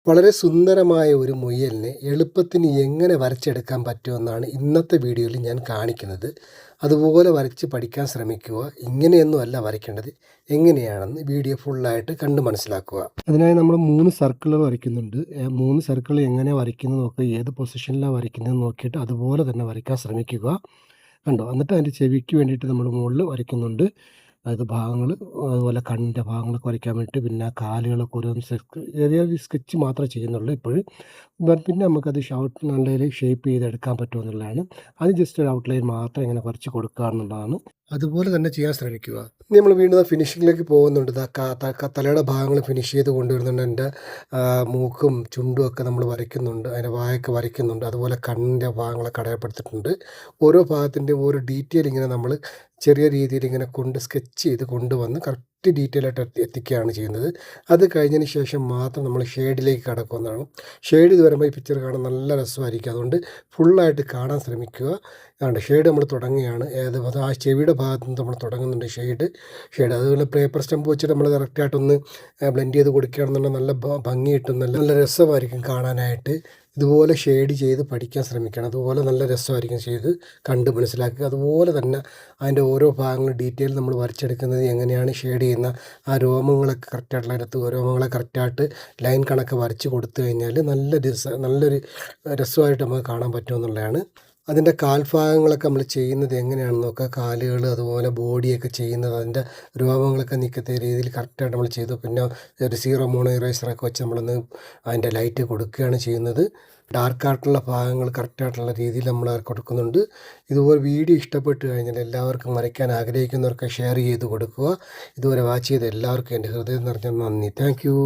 വളരെ സുന്ദരമായ ഒരു മുയലിനെ എളുപ്പത്തിന് എങ്ങനെ വരച്ചെടുക്കാൻ പറ്റുമെന്നാണ് ഇന്നത്തെ വീഡിയോയിൽ ഞാൻ കാണിക്കുന്നത്. അതുപോലെ വരച്ച് പഠിക്കാൻ ശ്രമിക്കുക. ഇങ്ങനെയൊന്നുമല്ല വരയ്ക്കേണ്ടത്, എങ്ങനെയാണെന്ന് വീഡിയോ ഫുള്ളായിട്ട് കണ്ട് മനസ്സിലാക്കുക. അതിനായി നമ്മൾ 3 സർക്കിളുകൾ വരയ്ക്കുന്നുണ്ട്. 3 സർക്കിൾ എങ്ങനെ വരയ്ക്കുന്നത് നോക്കുക, ഏത് പൊസിഷനിലാണ് വരയ്ക്കുന്നത് നോക്കിയിട്ട് അതുപോലെ തന്നെ വരയ്ക്കാൻ ശ്രമിക്കുക. കണ്ടോ? എന്നിട്ട് അതിൻ്റെ ചെവിക്ക് വേണ്ടിയിട്ട് നമ്മൾ മുകളിൽ വരയ്ക്കുന്നുണ്ട്. അതായത് ഭാഗങ്ങൾ, അതുപോലെ കണ്ണിൻ്റെ ഭാഗങ്ങളൊക്കെ വരയ്ക്കാൻ വേണ്ടിയിട്ട്, പിന്നെ കാലുകളൊക്കെ ഓരോന്ന് ചെറിയ സ്കെച്ച് മാത്രമേ ചെയ്യുന്നുള്ളൂ ഇപ്പോഴും. പിന്നെ നമുക്കത് നല്ല രീതിയിൽ ഷേപ്പ് ചെയ്തെടുക്കാൻ പറ്റുമെന്നുള്ളതാണ്. അത് ജസ്റ്റ് ഒരു ഔട്ട്ലൈൻ മാത്രം ഇങ്ങനെ വരച്ച് കൊടുക്കുക എന്നുള്ളതാണ്. അതുപോലെ തന്നെ ചെയ്യാൻ ശ്രമിക്കുക. ഇനി നമ്മൾ വീണ്ടും ഫിനിഷിങ്ങിലേക്ക് പോകുന്നുണ്ട്. തലയുടെ ഭാഗങ്ങൾ ഫിനിഷ് ചെയ്ത് കൊണ്ടുവരുന്നുണ്ട്. എൻ്റെ മൂക്കും ചുണ്ടും ഒക്കെ നമ്മൾ വരയ്ക്കുന്നുണ്ട്. അതിൻ്റെ വായൊക്കെ വരയ്ക്കുന്നുണ്ട്. അതുപോലെ കണ്ണിൻ്റെ ഭാഗങ്ങളൊക്കെ അടയാളപ്പെടുത്തിയിട്ടുണ്ട്. ഓരോ ഭാഗത്തിൻ്റെയും ഓരോ ഡീറ്റെയിൽ ഇങ്ങനെ നമ്മൾ ചെറിയ രീതിയിൽ ഇങ്ങനെ സ്കെച്ച് ചെയ്ത് കൊണ്ടുവന്ന് കറക്റ്റ് ഡീറ്റെയിൽ ആയിട്ട് എത്തിക്കുകയാണ് ചെയ്യുന്നത്. അത് കഴിഞ്ഞതിന് ശേഷം മാത്രം നമ്മൾ ഷെയ്ഡിലേക്ക് കടക്കുന്നതാണ്. ഷെയ്ഡ് ഇത് വരുമ്പോൾ ഈ പിക്ചർ കാണാൻ നല്ല രസമായിരിക്കും. അതുകൊണ്ട് ഫുള്ളായിട്ട് കാണാൻ ശ്രമിക്കുക. അതുകൊണ്ട് ഷെയ്ഡ് നമ്മൾ തുടങ്ങുകയാണ്. ആ ചെവിയുടെ ഭാഗത്ത് നിന്ന് നമ്മൾ തുടങ്ങുന്നുണ്ട് ഷെയ്ഡ്. അതുപോലെ പേപ്പർ സ്റ്റമ്പ് വെച്ചിട്ട് നമ്മൾ കറക്റ്റായിട്ടൊന്ന് ബ്ലെൻഡ് ചെയ്ത് കൊടുക്കുകയാണെന്നുണ്ടെങ്കിൽ നല്ല ഭംഗി കിട്ടും, നല്ല രസമായിരിക്കും കാണാനായിട്ട്. ഇതുപോലെ ഷെയ്ഡ് ചെയ്ത് പഠിക്കാൻ ശ്രമിക്കണം. അതുപോലെ നല്ല രസമായിരിക്കും ചെയ്ത് കണ്ട് മനസ്സിലാക്കുക. അതുപോലെ തന്നെ അതിൻ്റെ ഓരോ ഭാഗങ്ങളും ഡീറ്റെയിൽ നമ്മൾ വരച്ചെടുക്കുന്നത് എങ്ങനെയാണ്, ഷെയ്ഡ് ചെയ്യുന്ന ആ രോമങ്ങളൊക്കെ കറക്റ്റായിട്ടുള്ള അതിനകത്ത് രോമങ്ങളെ കറക്റ്റായിട്ട് ലൈൻ കണക്ക് വരച്ച് കൊടുത്തു കഴിഞ്ഞാൽ നല്ലൊരു രസമായിട്ട് നമുക്ക് കാണാൻ പറ്റുമെന്നുള്ളതാണ്. അതിൻ്റെ കാൽഭാഗങ്ങളൊക്കെ നമ്മൾ ചെയ്യുന്നത് എങ്ങനെയാണെന്ന് നോക്കുക. കാലുകൾ, അതുപോലെ ബോഡിയൊക്കെ ചെയ്യുന്നത് അതിൻ്റെ രോമങ്ങളൊക്കെ നിൽക്കത്ത രീതിയിൽ കറക്റ്റായിട്ട് നമ്മൾ ചെയ്തു. പിന്നെ ഒരു 0 മോണോ ഇറേസറൊക്കെ വെച്ച് നമ്മളൊന്ന് അതിൻ്റെ ലൈറ്റ് കൊടുക്കുകയാണ് ചെയ്യുന്നത്. ഡാർക്കായിട്ടുള്ള ഭാഗങ്ങൾ കറക്റ്റായിട്ടുള്ള രീതിയിൽ നമ്മൾ കൊടുക്കുന്നുണ്ട്. ഇതുപോലെ വീഡിയോ ഇഷ്ടപ്പെട്ട് കഴിഞ്ഞാൽ എല്ലാവർക്കും വരയ്ക്കാൻ ആഗ്രഹിക്കുന്നവർക്ക് ഷെയർ ചെയ്ത് കൊടുക്കുക. ഇതുവരെ വാച്ച് ചെയ്ത എല്ലാവർക്കും എൻ്റെ ഹൃദയം നിറഞ്ഞ നന്ദി. Thank you.